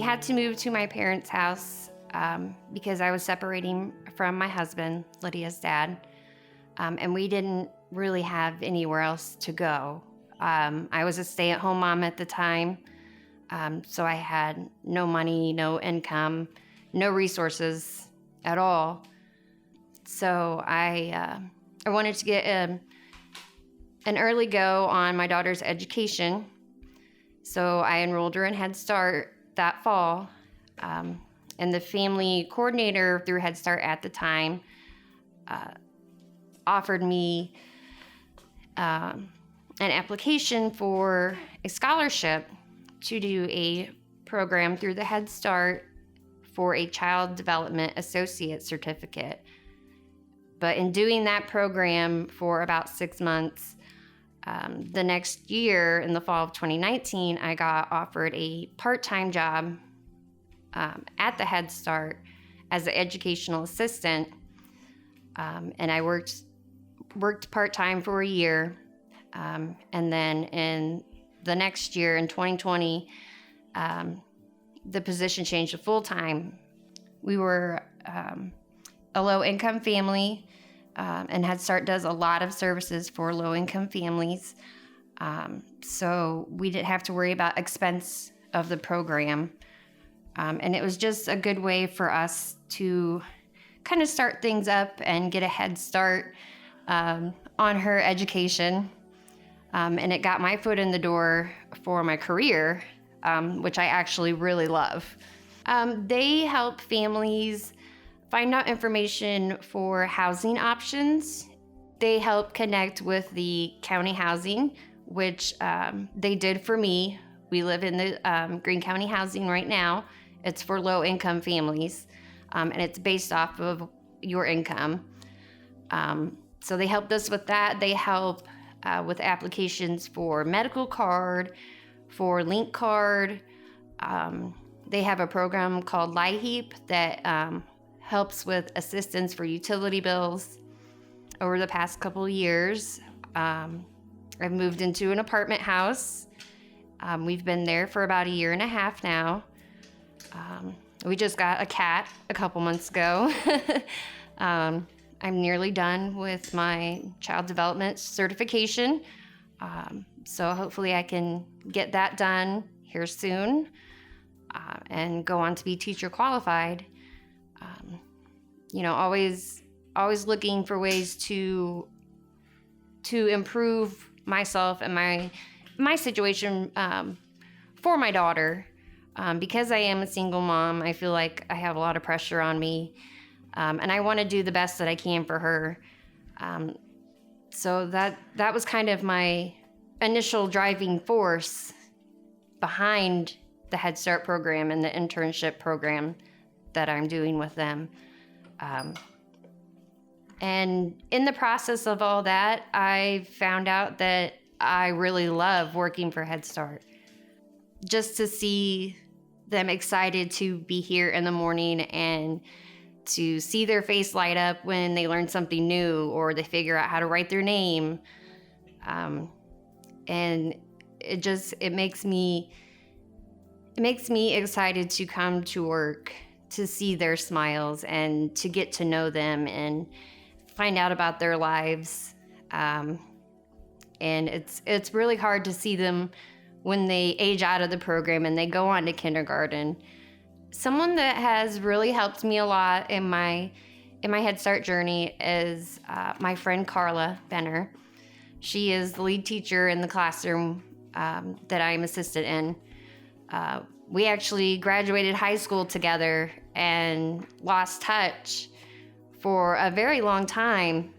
We had to move to my parents' house because I was separating from my husband, Lydia's dad, and we didn't really have anywhere else to go. I was a stay-at-home mom at the time, so I had no money, no income, no resources at all. So I wanted to get an early go on my daughter's education. So I enrolled her in Head Start that fall. And the family coordinator through Head Start at the time offered me an application for a scholarship to do a program through the Head Start for a Child Development Associate Certificate. But in doing that program for about 6 months, the next year, in the fall of 2019, I got offered a part-time job at the Head Start as an educational assistant, and I worked part-time for a year, and then in the next year, in 2020, the position changed to full-time. We were a low-income family, and Head Start does a lot of services for low-income families, so we didn't have to worry about expense of the program. And it was just a good way for us to kind of start things up and get a head start on her education. And it got my foot in the door for my career, which I actually really love. They help families find out information for housing options. They help connect with the county housing, which they did for me. We live in the Greene County housing right now. It's for low-income families, and it's based off of your income. So they helped us with that. They help with applications for medical card, for link card. They have a program called LIHEAP that helps with assistance for utility bills. Over the past couple of years, I've moved into an apartment house. We've been there for about 1.5 years now. We just got a cat a couple months ago. I'm nearly done with my child development certification. So hopefully I can get that done here soon and go on to be teacher qualified. Always looking for ways to improve myself and my situation for my daughter. Because I am a single mom, I feel like I have a lot of pressure on me, and I want to do the best that I can for her. So that was kind of my initial driving force behind the Head Start program and the internship program that I'm doing with them. And in the process of all that, I found out that I really love working for Head Start. Just to see them excited to be here in the morning and to see their face light up when they learn something new or they figure out how to write their name. And it makes me excited to come to work, to see their smiles and to get to know them and find out about their lives. And it's really hard to see them when they age out of the program and they go on to kindergarten. Someone that has really helped me a lot in my Head Start journey is my friend Carla Benner. She is the lead teacher in the classroom that I'm assistant in. We actually graduated high school together and lost touch for a very long time.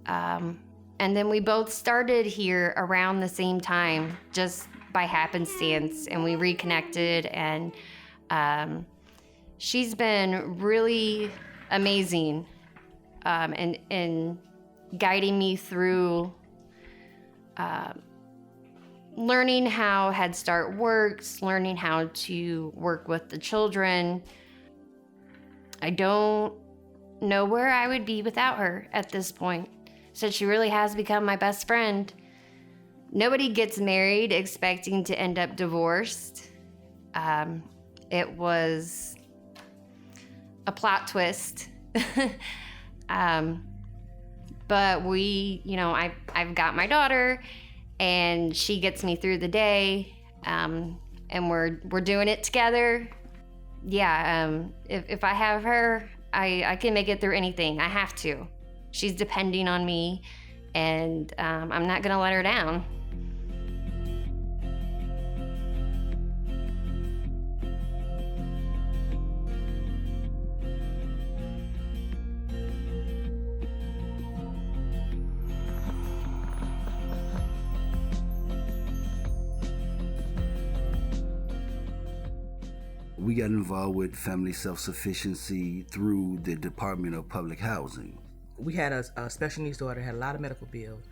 And then we both started here around the same time, just by happenstance, and we reconnected, and she's been really amazing in guiding me through learning how Head Start works, learning how to work with the children. I don't know where I would be without her at this point, so she really has become my best friend. Nobody gets married expecting to end up divorced. It was a plot twist. But I've got my daughter, and she gets me through the day, and we're doing it together. Yeah, if I have her, I can make it through anything. I have to. She's depending on me, and I'm not gonna let her down. We got involved with family self-sufficiency through the Department of Public Housing. We had a special needs daughter, had a lot of medical bills,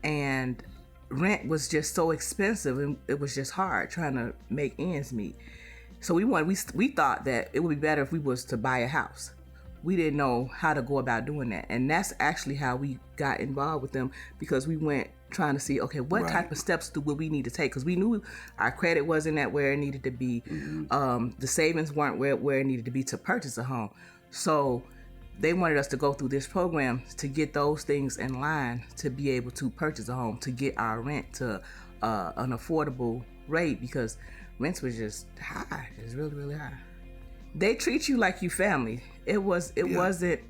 and rent was just so expensive, and it was just hard trying to make ends meet. So we thought that it would be better if we was to buy a house. We didn't know how to go about doing that, and that's actually how we got involved with them, because we went trying to see, okay, what type of steps would we need to take, because we knew our credit wasn't at where it needed to be. The savings weren't where it needed to be to purchase a home. So they wanted us to go through this program to get those things in line to be able to purchase a home, to get our rent to an affordable rate, because rents was just high. It was really, really high. They treat you like you family. It wasn't,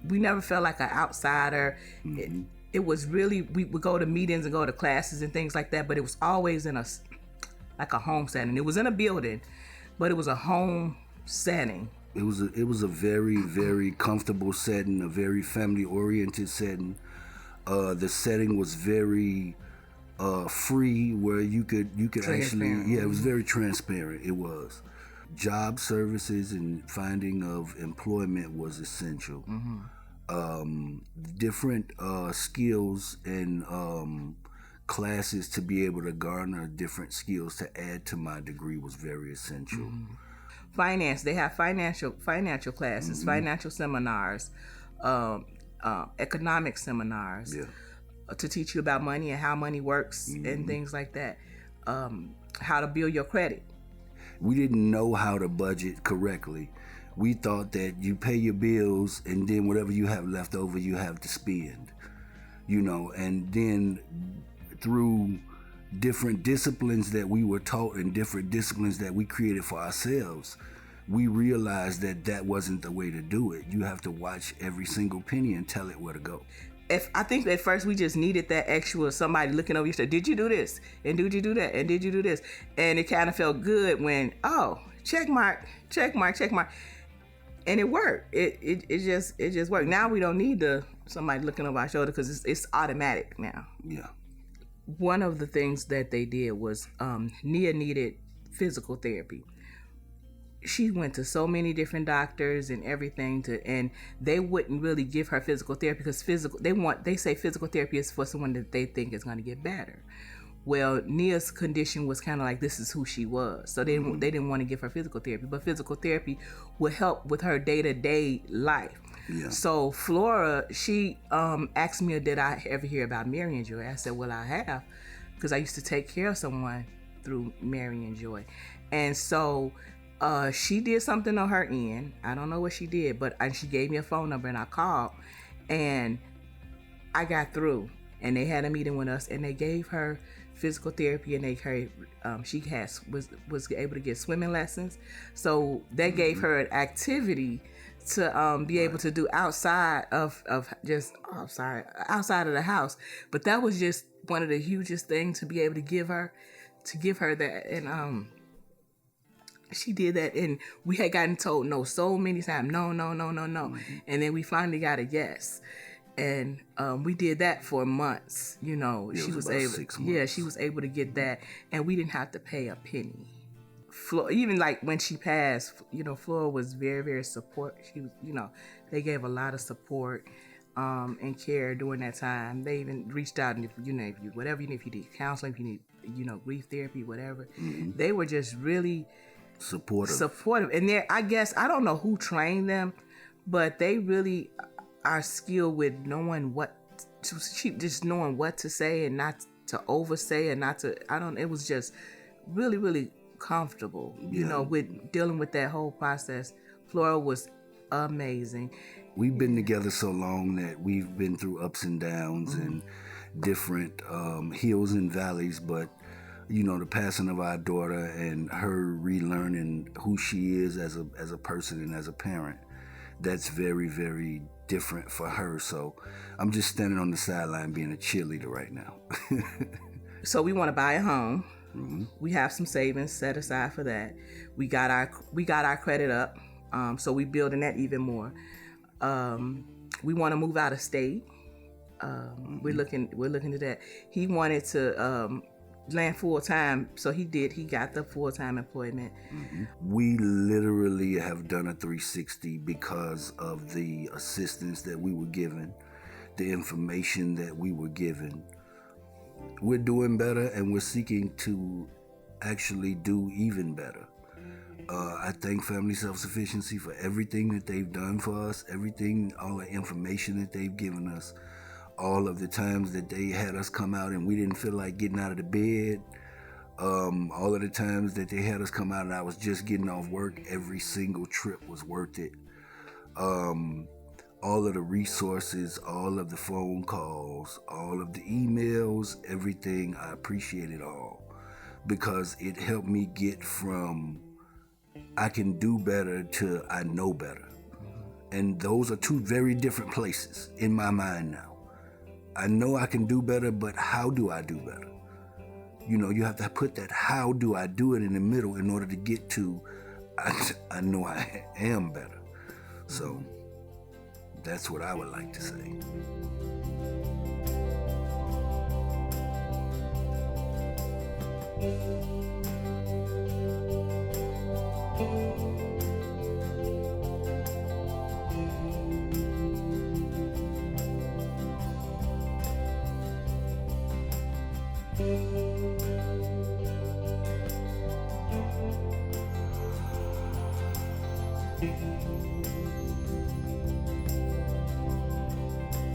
we never felt like an outsider. It was really, we would go to meetings and go to classes and things like that, but it was always in like a home setting. It was in a building, but it was a home setting. It was a very, very comfortable setting, a very family-oriented setting. The setting was very free, where you could actually, it was very transparent. It was. Job services and finding of employment was essential. Different skills and classes to be able to garner different skills to add to my degree was very essential. Finance, they have financial classes, financial seminars, economic seminars, to teach you about money and how money works and things like that. How to build your credit. We didn't know how to budget correctly. We thought that you pay your bills and then whatever you have left over, you have to spend, and then through different disciplines that we were taught and different disciplines that we created for ourselves, we realized that that wasn't the way to do it. You have to watch every single penny and tell it where to go. I think at first we just needed that extra somebody looking over your shoulder. Did you do this? And did you do that? And did you do this? And it kind of felt good when, check mark. And it worked. It just worked. Now we don't need somebody looking over our shoulder, because it's automatic now. Yeah. One of the things that they did was Nia needed physical therapy. She went to so many different doctors and everything and they wouldn't really give her physical therapy, because they say physical therapy is for someone that they think is going to get better. Well, Nia's condition was kind of like, this is who she was. So they didn't want to give her physical therapy, but physical therapy would help with her day-to-day life. Yeah. So Flora, she asked me, did I ever hear about Marion Joy? I said, well, I have, because I used to take care of someone through Marion Joy. And so she did something on her end. I don't know what she did, but she gave me a phone number, and I called, and I got through, and they had a meeting with us, and they gave her physical therapy, and she was able to get swimming lessons. So that gave her an activity to be able to do outside of the house. But that was just one of the hugest things to be able to give her that. And she did that, and we had gotten told no so many times, no. And then we finally got a yes. And we did that for months. She was able. 6 months. Yeah, she was able to get that, and we didn't have to pay a penny. Even like when she passed, Flora was very, very supportive. She was, they gave a lot of support and care during that time. They even reached out, and if you need counseling, if you need, grief therapy, whatever, they were just really supportive. And I guess I don't know who trained them, but they really are skilled with knowing just knowing what to say and not to oversay and not to. It was just really, really comfortable, Yeah. with dealing with that whole process. Flora was amazing. We've been together so long that we've been through ups and downs and different hills and valleys, but the passing of our daughter and her relearning who she is as a person and as a parent, that's very, very different for her. So I'm just standing on the sideline being a cheerleader right now. So we want to buy a home. We have some savings set aside for that. We got our credit up, so we building that even more. We want to move out of state. We're looking at that. He wanted to land full time, so he did. He got the full time employment. We literally have done a 360 because of the assistance that we were given, the information that we were given. We're doing better, and we're seeking to actually do even better. I thank Family Self-Sufficiency for everything that they've done for us, all the information that they've given us, all of the times that they had us come out and we didn't feel like getting out of the bed, all of the times that they had us come out and I was just getting off work. Every single trip was worth it. All of the resources, all of the phone calls, all of the emails, everything, I appreciate it all because it helped me get from I can do better to I know better. And those are two very different places in my mind now. I know I can do better, but how do I do better? You have to put that how do I do it in the middle in order to get to I know I am better. So that's what I would like to say.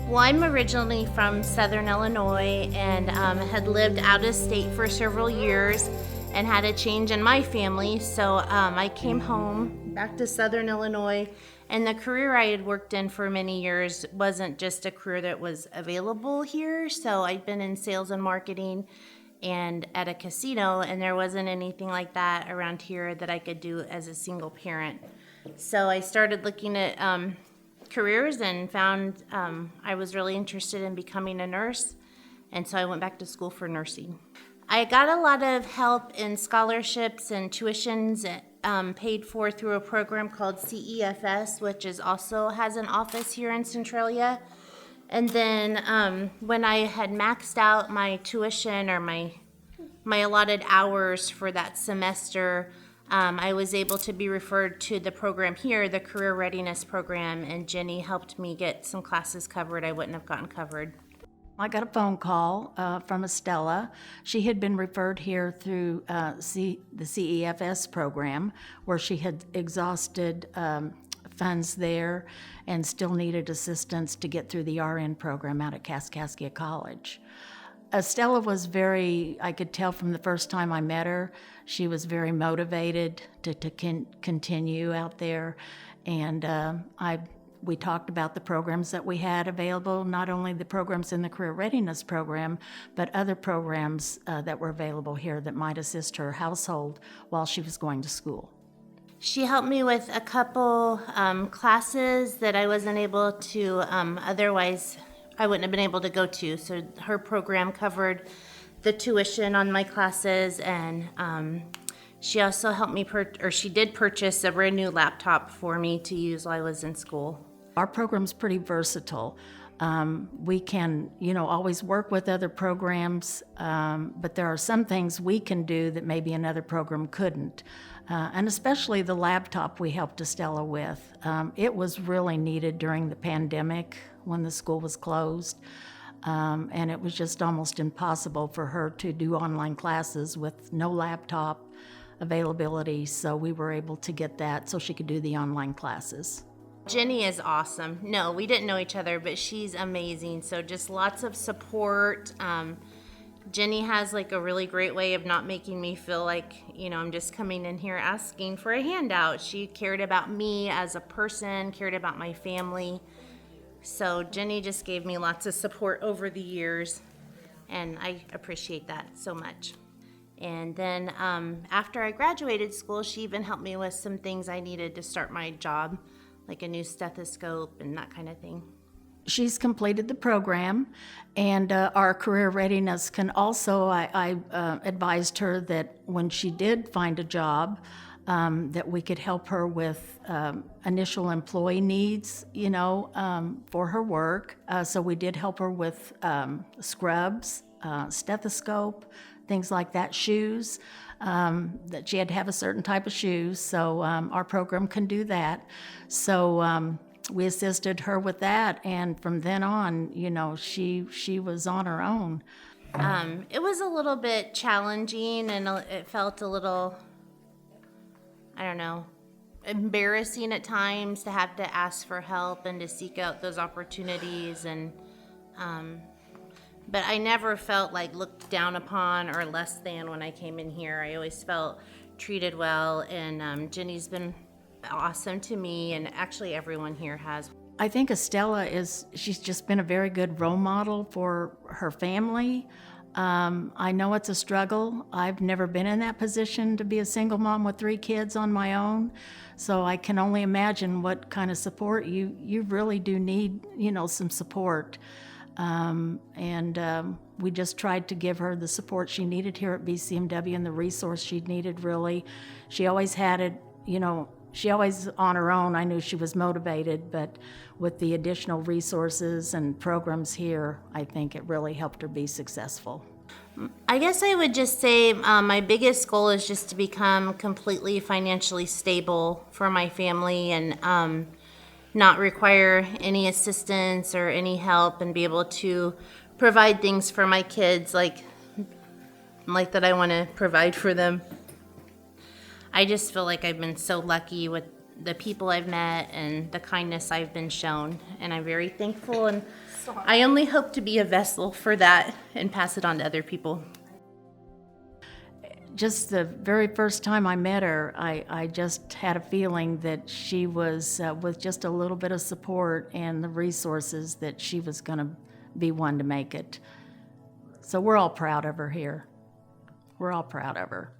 Well, I'm originally from Southern Illinois and had lived out of state for several years and had a change in my family. So I came home back to Southern Illinois, and the career I had worked in for many years wasn't just a career that was available here. So I'd been in sales and marketing and at a casino, and there wasn't anything like that around here that I could do as a single parent. So I started looking at careers and found I was really interested in becoming a nurse, and so I went back to school for nursing. I got a lot of help in scholarships and tuitions paid for through a program called CEFS, which also has an office here in Centralia. And then when I had maxed out my tuition or my allotted hours for that semester, I was able to be referred to the program here, the Career Readiness Program, and Jenny helped me get some classes covered I wouldn't have gotten covered. I got a phone call from Estella. She had been referred here through the CEFS program, where she had exhausted funds there and still needed assistance to get through the RN program out at Kaskaskia College. Estella was I could tell from the first time I met her, she was very motivated to continue out there. And we talked about the programs that we had available, not only the programs in the Career Readiness Program, but other programs that were available here that might assist her household while she was going to school. She helped me with a couple classes that I wasn't able to otherwise I wouldn't have been able to go to. So her program covered the tuition on my classes, and she also helped me she did purchase a brand new laptop for me to use while I was in school. Our program's pretty versatile. We can, always work with other programs, but there are some things we can do that maybe another program couldn't. And especially the laptop we helped Estella with. It was really needed during the pandemic when the school was closed. And it was just almost impossible for her to do online classes with no laptop availability. So we were able to get that so she could do the online classes. Jenny is awesome. No, we didn't know each other, but she's amazing. So just lots of support. Jenny has like a really great way of not making me feel like, I'm just coming in here asking for a handout. She cared about me as a person, cared about my family. So Jenny just gave me lots of support over the years, and I appreciate that so much. And then after I graduated school, she even helped me with some things I needed to start my job, like a new stethoscope and that kind of thing. She's completed the program, and our career readiness can also, I advised her that when she did find a job, that we could help her with initial employee needs, for her work. So we did help her with scrubs, stethoscope, things like that, shoes, that she had to have a certain type of shoes. So our program can do that. So we assisted her with that, and from then on, she was on her own. It was a little bit challenging, and it felt a little, embarrassing at times to have to ask for help and to seek out those opportunities. And but I never felt like looked down upon or less than when I came in here. I always felt treated well, and Jenny's been awesome to me, and actually everyone here has. I think Estella she's just been a very good role model for her family. I know it's a struggle. I've never been in that position to be a single mom with 3 kids on my own. So I can only imagine what kind of support you really do need, some support. We just tried to give her the support she needed here at BCMW and the resource she needed, really. She always had it, she always on her own, I knew she was motivated, but with the additional resources and programs here, I think it really helped her be successful. I guess I would just say my biggest goal is just to become completely financially stable for my family, and not require any assistance or any help, and be able to provide things for my kids like that I want to provide for them. I just feel like I've been so lucky with the people I've met and the kindness I've been shown, and I'm very thankful, and I only hope to be a vessel for that and pass it on to other people. Just the very first time I met her, I just had a feeling that she was, with just a little bit of support and the resources, that she was going to be one to make it. So we're all proud of her here. We're all proud of her.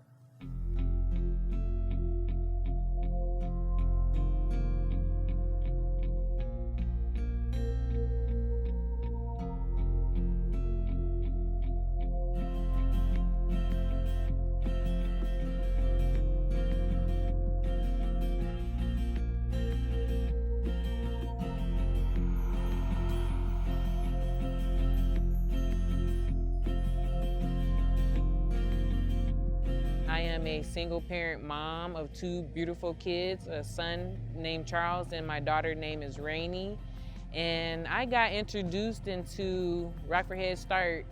I am a single parent mom of 2 beautiful kids, a son named Charles and my daughter named is Rainey. And I got introduced into Rockford Head Start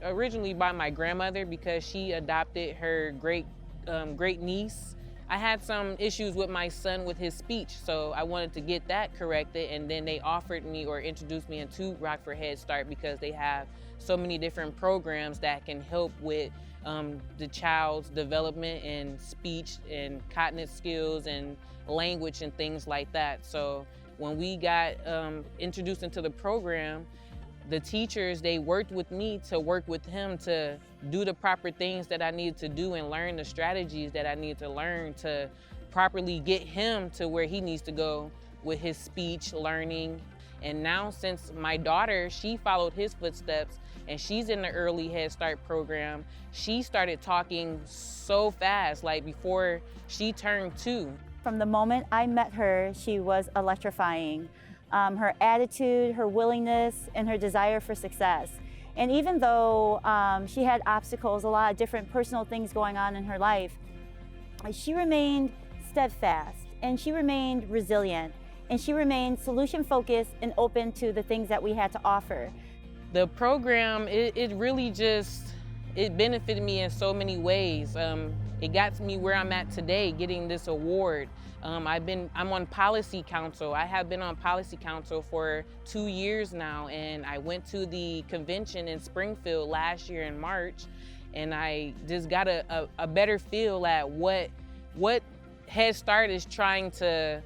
originally by my grandmother, because she adopted her great niece. I had some issues with my son with his speech, so I wanted to get that corrected, and then they offered me or introduced me into Rockford Head Start because they have so many different programs that can help with the child's development in speech and cognitive skills and language and things like that. So when we got introduced into the program, the teachers, they worked with me to work with him to do the proper things that I needed to do and learn the strategies that I needed to learn to properly get him to where he needs to go with his speech learning. And now, since my daughter, she followed his footsteps and she's in the early Head Start program, she started talking so fast, like before she turned 2. From the moment I met her, she was electrifying. Her attitude, her willingness, and her desire for success. And even though she had obstacles, a lot of different personal things going on in her life, she remained steadfast, and she remained resilient, and she remained solution-focused and open to the things that we had to offer. The program, it really just, it benefited me in so many ways. it got me where I'm at today, getting this award. I'm on policy council. I have been on policy council for 2 years now, and I went to the convention in Springfield last year in March, and I just got a better feel at what Head Start is trying to,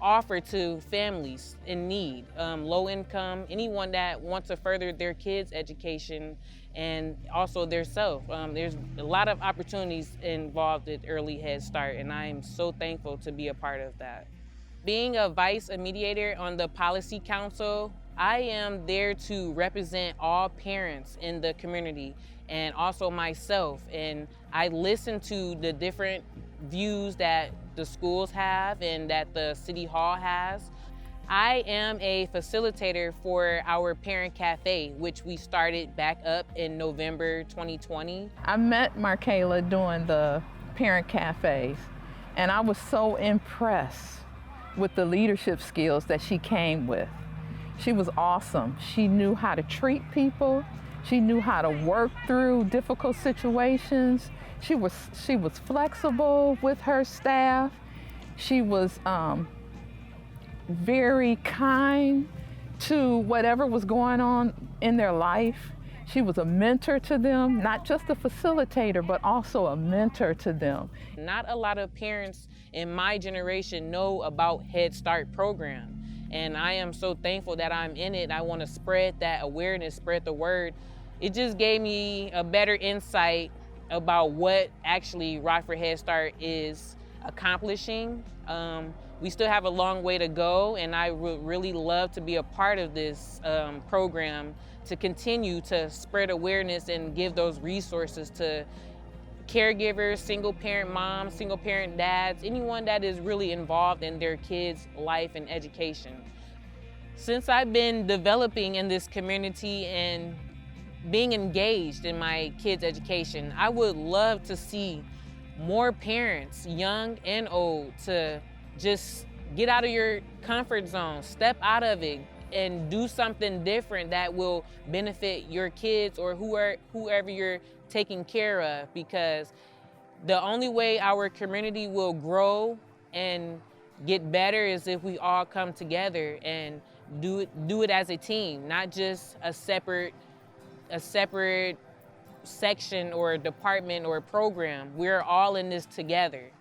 offer to families in need, low income, anyone that wants to further their kids' education and also their self. There's a lot of opportunities involved at Early Head Start, and I am so thankful to be a part of that. Being a mediator on the Policy Council, I am there to represent all parents in the community and also myself. And I listen to the different views that the schools have and that the City Hall has. I am a facilitator for our Parent Cafe, which we started back up in November 2020. I met Markayla doing the Parent Cafes, and I was so impressed with the leadership skills that she came with. She was awesome. She knew how to treat people. She knew how to work through difficult situations. She was flexible with her staff. She was very kind to whatever was going on in their life. She was a mentor to them, not just a facilitator, but also a mentor to them. Not a lot of parents in my generation know about Head Start program, and I am so thankful that I'm in it. I want to spread that awareness, spread the word. It just gave me a better insight about what actually Rockford Head Start is accomplishing. We still have a long way to go, and I would really love to be a part of this program to continue to spread awareness and give those resources to caregivers, single parent moms, single parent dads, anyone that is really involved in their kids' life and education. Since I've been developing in this community and being engaged in my kids' education, I would love to see more parents, young and old, to just get out of your comfort zone, step out of it, and do something different that will benefit your kids or whoever you're taking care of. Because the only way our community will grow and get better is if we all come together and do it as a team, not just a separate section or a department or a program. We're all in this together.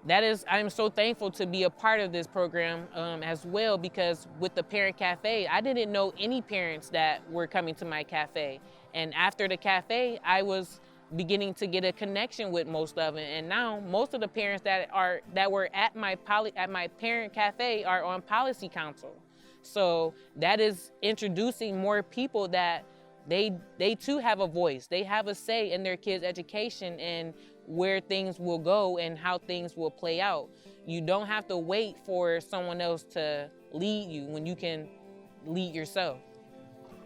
I'm so thankful to be a part of this program as well, because with the Parent Cafe, I didn't know any parents that were coming to my cafe. And after the cafe, I was beginning to get a connection with most of them. And now most of the parents that were at my Parent Cafe are on Policy Council. So that is introducing more people that they too have a voice. They have a say in their kids' education and where things will go and how things will play out. You don't have to wait for someone else to lead you when you can lead yourself.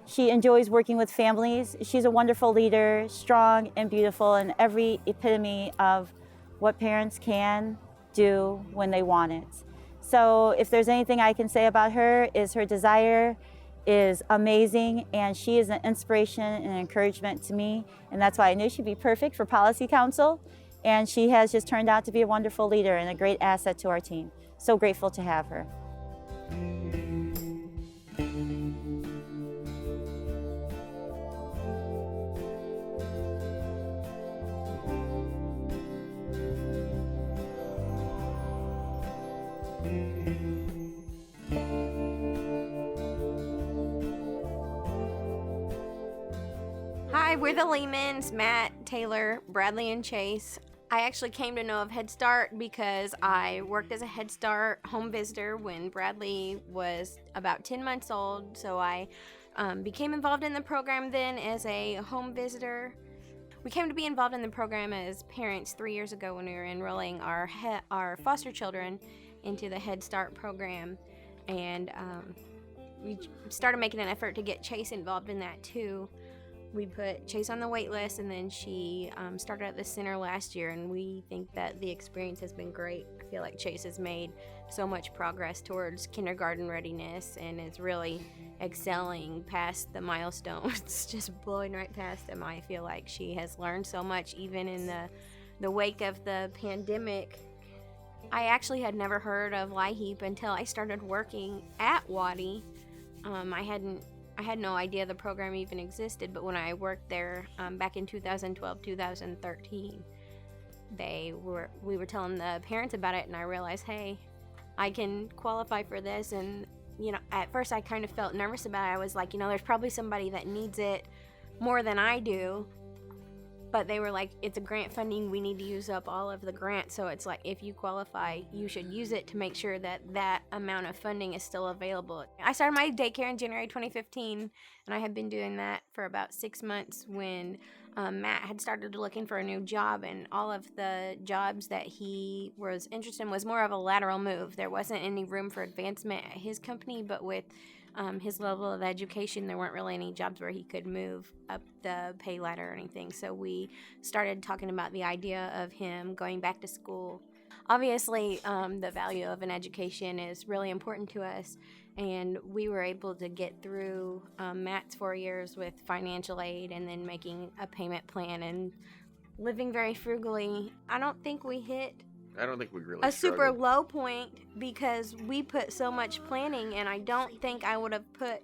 She enjoys working with families. She's a wonderful leader, strong and beautiful, and every epitome of what parents can do when they want it. So if there's anything I can say about her, is her desire is amazing, and she is an inspiration and encouragement to me, and that's why I knew she'd be perfect for Policy Council, and she has just turned out to be a wonderful leader and a great asset to our team. So grateful to have her. Hi, we're the Lehmans, Matt, Taylor, Bradley, and Chase. I actually came to know of Head Start because I worked as a Head Start home visitor when Bradley was about 10 months old, so I became involved in the program then as a home visitor. We came to be involved in the program as parents 3 years ago when we were enrolling our foster children into the Head Start program, and we started making an effort to get Chase involved in that too. We put Chase on the wait list, and then she started at the center last year, and we think that the experience has been great. I feel like Chase has made so much progress towards kindergarten readiness and is really excelling past the milestones, just blowing right past them. I feel like she has learned so much even in the the wake of the pandemic, I actually had never heard of LIHEAP until I started working at Waddy. I had no idea the program even existed, but when I worked there back in 2012, 2013, we were telling the parents about it, and I realized, hey, I can qualify for this. And at first I kind of felt nervous about it. I was like, there's probably somebody that needs it more than I do. But they were like, it's a grant funding, we need to use up all of the grants. So it's like, if you qualify, you should use it to make sure that that amount of funding is still available. I started my daycare in January 2015, and I had been doing that for about 6 months when Matt had started looking for a new job, and all of the jobs that he was interested in was more of a lateral move. There wasn't any room for advancement at his company, but with his level of education, there weren't really any jobs where he could move up the pay ladder or anything. So we started talking about the idea of him going back to school. Obviously, the value of an education is really important to us, and we were able to get through Matt's 4 years with financial aid and then making a payment plan and living very frugally. I don't think we hit really a struggled. super low point because we put so much planning, and I don't think I would have put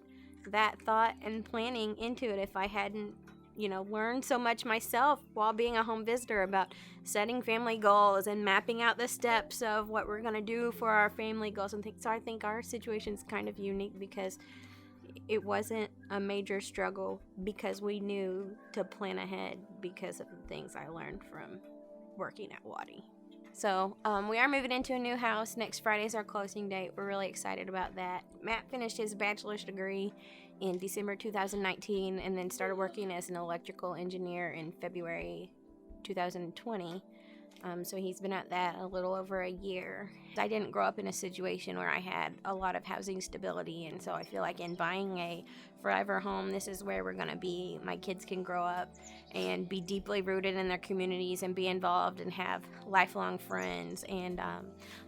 that thought and planning into it if I hadn't, learned so much myself while being a home visitor about setting family goals and mapping out the steps of what we're going to do for our family goals and things. So I think our situation's kind of unique because it wasn't a major struggle because we knew to plan ahead because of the things I learned from working at Waddy. So we are moving into a new house. Next Friday is our closing date. We're really excited about that. Matt finished his bachelor's degree in December 2019 and then started working as an electrical engineer in February 2020. So he's been at that a little over a year. I didn't grow up in a situation where I had a lot of housing stability, and so I feel like in buying a forever home, this is where we're going to be. My kids can grow up and be deeply rooted in their communities and be involved and have lifelong friends. And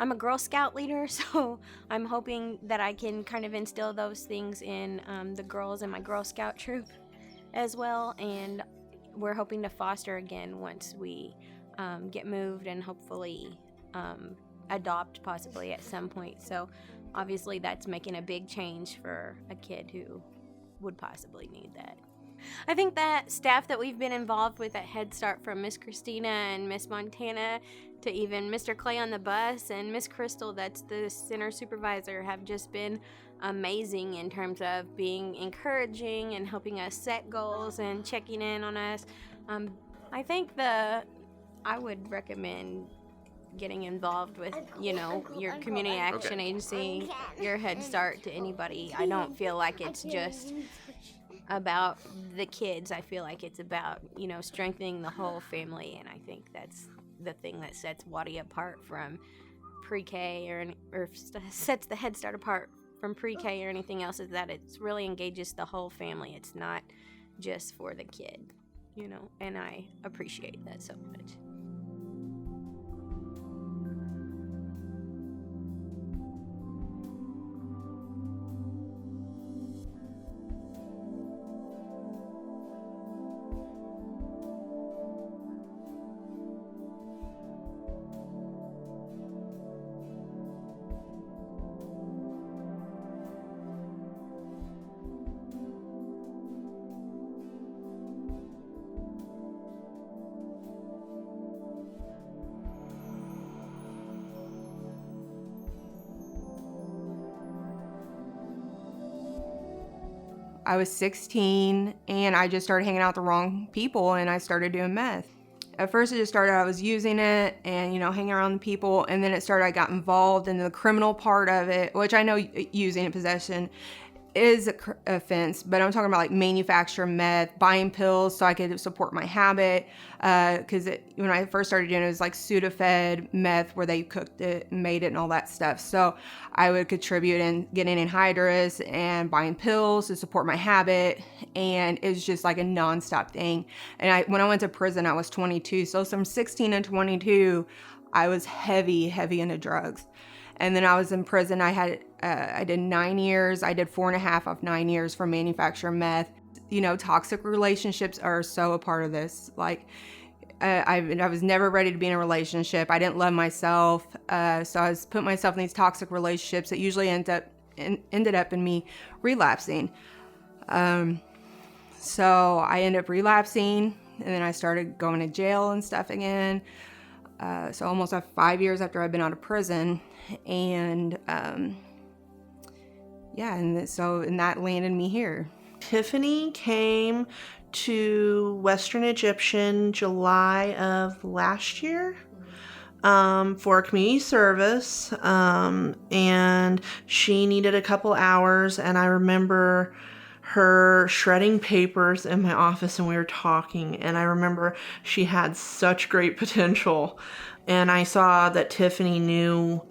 I'm a Girl Scout leader, so I'm hoping that I can kind of instill those things in the girls in my Girl Scout troop as well. And we're hoping to foster again once we get moved and hopefully adopt possibly at some point. So obviously that's making a big change for a kid who would possibly need that. I think that staff that we've been involved with at Head Start, from Miss Christina and Miss Montana to even Mr. Clay on the bus and Miss Crystal, that's the center supervisor, have just been amazing in terms of being encouraging and helping us set goals and checking in on us. I think I would recommend getting involved with, your community action agency, your Head Start, to anybody. I don't feel like it's just about the kids. I feel like it's about, strengthening the whole family, and I think that's the thing that sets Waddy apart from pre-K or sets the Head Start apart from pre-K or anything else, is that it really engages the whole family. It's not just for the kid, and I appreciate that so much. I was 16 and I just started hanging out with the wrong people and I started doing meth. At first it just started, I was using it and, hanging around people, and then I got involved in the criminal part of it, which I know using and possession is an offense, but I'm talking about like manufacturing meth, buying pills so I could support my habit. Because when I first started doing it, it was like Sudafed meth where they cooked it, made it, and all that stuff. So I would contribute in getting anhydrous and buying pills to support my habit, and it was just like a nonstop thing. And when I went to prison, I was 22. So from 16 to 22, I was heavy into drugs. And then I was in prison. I did 9 years. I did 4.5 of 9 years for manufacturing meth. Toxic relationships are so a part of this. Like, I was never ready to be in a relationship. I didn't love myself, so I was putting myself in these toxic relationships that usually ended up in me relapsing. So I ended up relapsing, and then I started going to jail and stuff again. So almost 5 years after I've been out of prison, and and that landed me here. Tiffany came to Western Egyptian July of last year for community service, and she needed a couple hours, and I remember her shredding papers in my office, and we were talking, and I remember she had such great potential, and I saw that Tiffany knew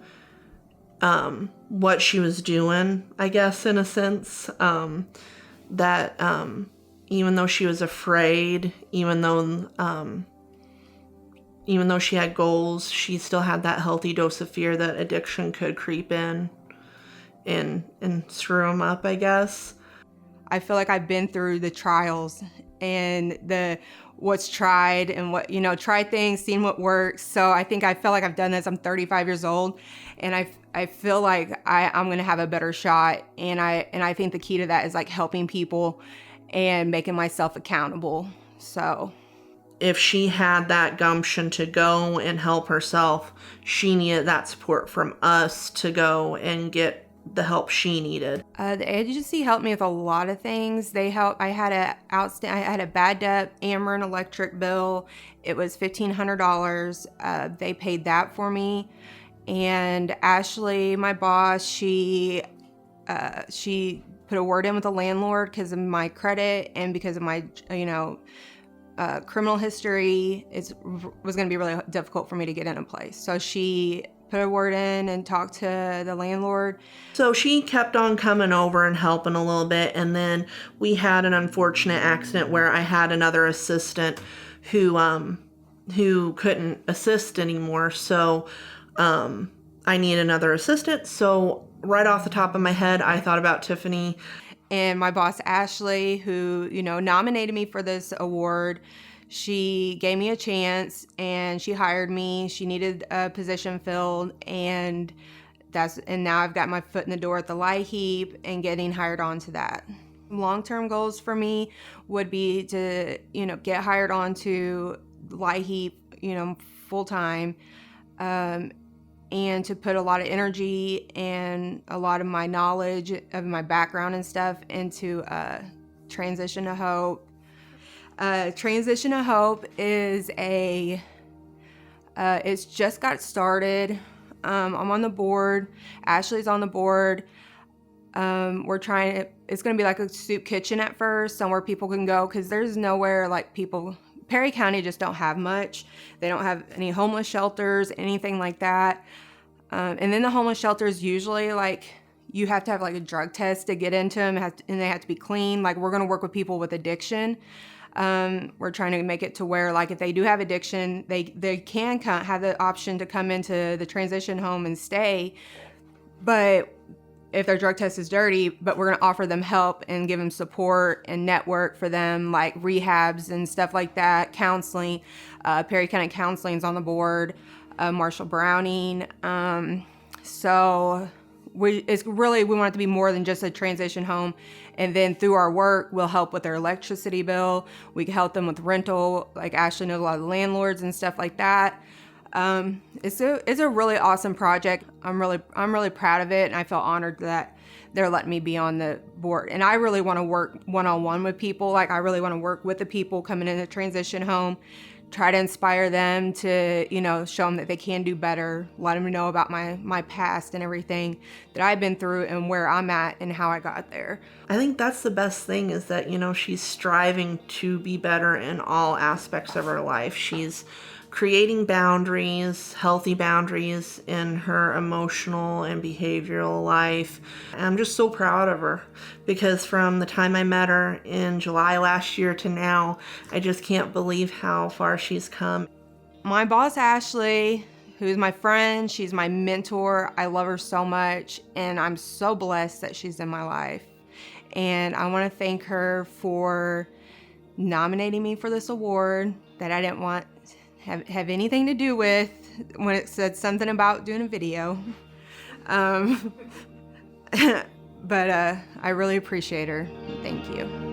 what she was doing, I guess, in a sense, that even though she was afraid, even though she had goals, she still had that healthy dose of fear that addiction could creep in and screw them up, I guess. I feel like I've been through the trials and what's tried and what, tried things, seen what works. So I feel like I've done this. I'm 35 years old, and I feel like I'm going to have a better shot. And I think the key to that is like helping people and making myself accountable. So if she had that gumption to go and help herself, she needed that support from us to go and get the help she needed. The agency helped me with a lot of things. They helped. I had a bad debt Ameren electric bill. It was $1,500. They paid that for me. And Ashley, my boss, she put a word in with the landlord because of my credit and because of my criminal history. It was going to be really difficult for me to get in a place. So she put a word in and talked to the landlord. So she kept on coming over and helping a little bit, and then we had an unfortunate accident where I had another assistant who couldn't assist anymore. So I need another assistant. So right off the top of my head, I thought about Tiffany. And my boss, Ashley, who, nominated me for this award, she gave me a chance and she hired me. She needed a position filled, and now I've got my foot in the door at the LIHEAP and getting hired on to that. Long-term goals for me would be to, get hired on to LIHEAP, full-time, and to put a lot of energy and a lot of my knowledge of my background and stuff into Transition to Hope. Transition to Hope is it's just got started. I'm on the board. Ashley's on the board. It's going to be like a soup kitchen at first, somewhere people can go, because there's nowhere Perry County just don't have much. They don't have any homeless shelters, anything like that. And then the homeless shelters usually you have to have a drug test to get into them, and they have to be clean. We're going to work with people with addiction. We're trying to make it to where if they do have addiction, they can have the option to come into the transition home and stay. But if their drug test is dirty, but we're going to offer them help and give them support and network for them, like rehabs and stuff like that, counseling. Perry County Counseling is on the board, Marshall Browning. So we want it to be more than just a transition home. And then through our work, we'll help with their electricity bill. We can help them with rental. Ashley knows a lot of landlords and stuff like that. It's a really awesome project. I'm really proud of it, and I feel honored that they're letting me be on the board. And I really want to work one-on-one with people. I really want to work with the people coming in the transition home, try to inspire them to, show them that they can do better, let them know about my past and everything that I've been through and where I'm at and how I got there. I think that's the best thing, is that, she's striving to be better in all aspects of her life. She's creating boundaries, healthy boundaries in her emotional and behavioral life. And I'm just so proud of her, because from the time I met her in July last year to now, I just can't believe how far she's come. My boss, Ashley, who's my friend, she's my mentor. I love her so much, and I'm so blessed that she's in my life. And I want to thank her for nominating me for this award that I didn't want have anything to do with when it said something about doing a video. But I really appreciate her. Thank you.